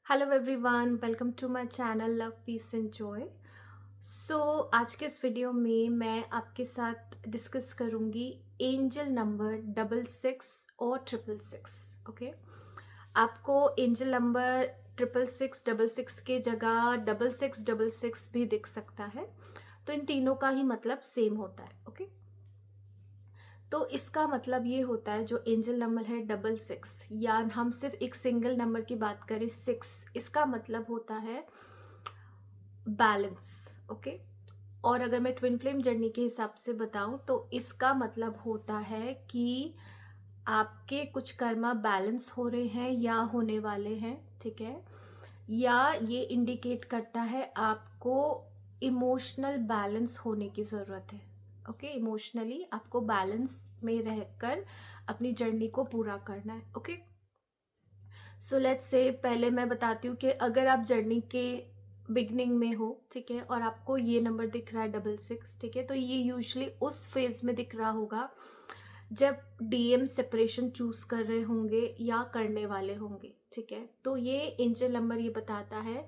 Hello everyone, welcome to my channel love peace and joy. So आज के इस video में मैं आपके साथ डिस्कस करूंगी एंजल नंबर 66 और 666। ओके, आपको एंजल नंबर 666 के जगह 6666 भी दिख सकता है, तो इन तीनों का ही मतलब सेम होता है। ओके, तो इसका मतलब ये होता है जो एंजल नंबर है 66, या हम सिर्फ एक सिंगल नंबर की बात करें 6, इसका मतलब होता है बैलेंस। ओके, और अगर मैं ट्विन फ्लेम जर्नी के हिसाब से बताऊं तो इसका मतलब होता है कि आपके कुछ कर्मा बैलेंस हो रहे हैं या होने वाले हैं। ठीक है, या ये इंडिकेट करता है आपको इमोशनल बैलेंस होने की ज़रूरत है। ओके, इमोशनली आपको बैलेंस में रहकर अपनी जर्नी को पूरा करना है। ओके, सो लेट्स से पहले मैं बताती हूँ कि अगर आप जर्नी के बिगनिंग में हो, ठीक है, और आपको ये नंबर दिख रहा है 66, ठीक है, तो ये यूजुअली उस फेज में दिख रहा होगा जब डीएम सेपरेशन चूज कर रहे होंगे या करने वाले होंगे। ठीक है, तो ये एंजल नंबर ये बताता है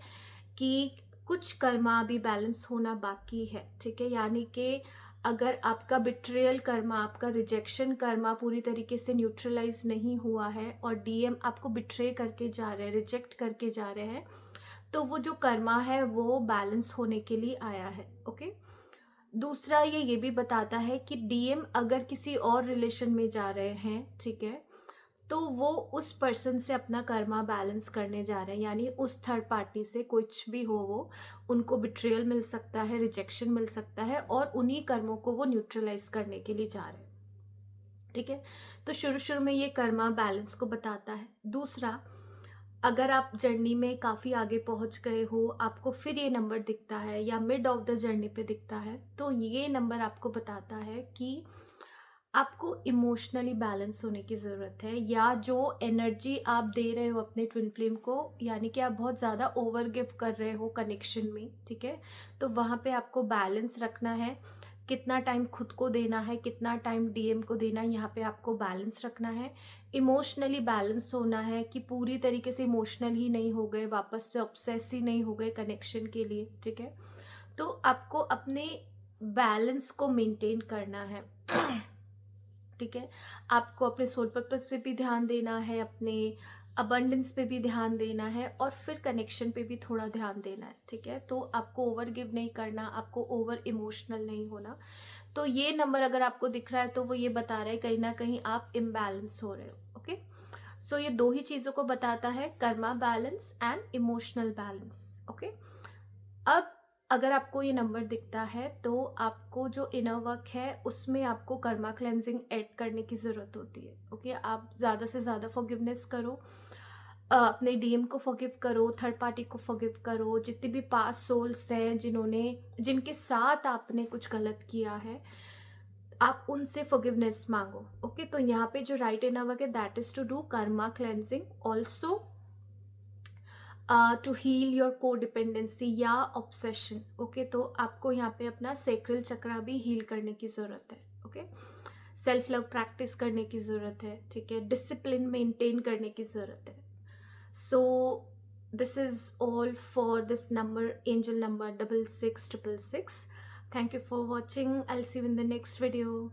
कि कुछ कर्मा अभी बैलेंस होना बाकी है। ठीक है, यानी कि अगर आपका बिट्रेयल कर्मा, आपका रिजेक्शन कर्मा पूरी तरीके से न्यूट्रलाइज नहीं हुआ है और डीएम आपको बिट्रे करके जा रहे हैं, रिजेक्ट करके जा रहे हैं, तो वो जो कर्मा है वो बैलेंस होने के लिए आया है। ओके, दूसरा ये भी बताता है कि डीएम अगर किसी और रिलेशन में जा रहे हैं, ठीक है, तो वो उस पर्सन से अपना कर्मा बैलेंस करने जा रहे हैं, यानी उस थर्ड पार्टी से कुछ भी हो वो उनको बिट्रेयल मिल सकता है, रिजेक्शन मिल सकता है, और उन्हीं कर्मों को वो न्यूट्रलाइज करने के लिए जा रहे हैं। ठीक है, तो शुरू शुरू में ये कर्मा बैलेंस को बताता है। दूसरा, अगर आप जर्नी में काफ़ी आगे पहुंच गए हो, आपको फिर ये नंबर दिखता है या मिड ऑफ द जर्नी पे दिखता है, तो ये नंबर आपको बताता है कि आपको इमोशनली बैलेंस होने की ज़रूरत है, या जो एनर्जी आप दे रहे हो अपने ट्विन फ्लेम को, यानी कि आप बहुत ज़्यादा ओवर गिव कर रहे हो कनेक्शन में। ठीक है, तो वहाँ पे आपको बैलेंस रखना है। कितना टाइम खुद को देना है, कितना टाइम डीएम को देना है, यहाँ पे आपको बैलेंस रखना है। इमोशनली बैलेंस होना है कि पूरी तरीके से इमोशनल ही नहीं हो गए, वापस से ऑब्सेस ही नहीं हो गए कनेक्शन के लिए। ठीक है, तो आपको अपने बैलेंस को मेंटेन करना है। ठीक है, आपको अपने सोल पर्पस पे भी ध्यान देना है, अपने अबंडेंस पे भी ध्यान देना है, और फिर कनेक्शन पे भी थोड़ा ध्यान देना है। ठीक है, तो आपको ओवर गिव नहीं करना, आपको ओवर इमोशनल नहीं होना। तो ये नंबर अगर आपको दिख रहा है तो वो ये बता रहा है कहीं ना कहीं आप इम्बैलेंस हो रहे हो। ओके, सो ये दो ही चीज़ों को बताता है, Karma balance and emotional balance. Okay, अब अगर आपको ये नंबर दिखता है तो आपको जो इनर वर्क है उसमें आपको कर्मा क्लेंजिंग ऐड करने की ज़रूरत होती है। ओके, आप ज़्यादा से ज़्यादा फॉरगिवनेस करो, अपने डीएम को फॉरगिव करो, थर्ड पार्टी को फॉरगिव करो, जितने भी पास्ट सोल्स हैं जिनके साथ आपने कुछ गलत किया है, आप उनसे फॉरगिवनेस मांगो। ओके, तो यहाँ पे जो राइट इनर वर्क है that is to do karma cleansing, also to heal your codependency या ऑब्सेशन। ओके, तो आपको यहाँ पे अपना सेक्रल चक्रा भी हील करने की ज़रूरत है। ओके, सेल्फ लव प्रैक्टिस करने की ज़रूरत है। ठीक है, डिसिप्लिन मेंटेन करने की ज़रूरत है। So this is all for this number, angel number 666666। Thank you for watching, I will see you in the next video.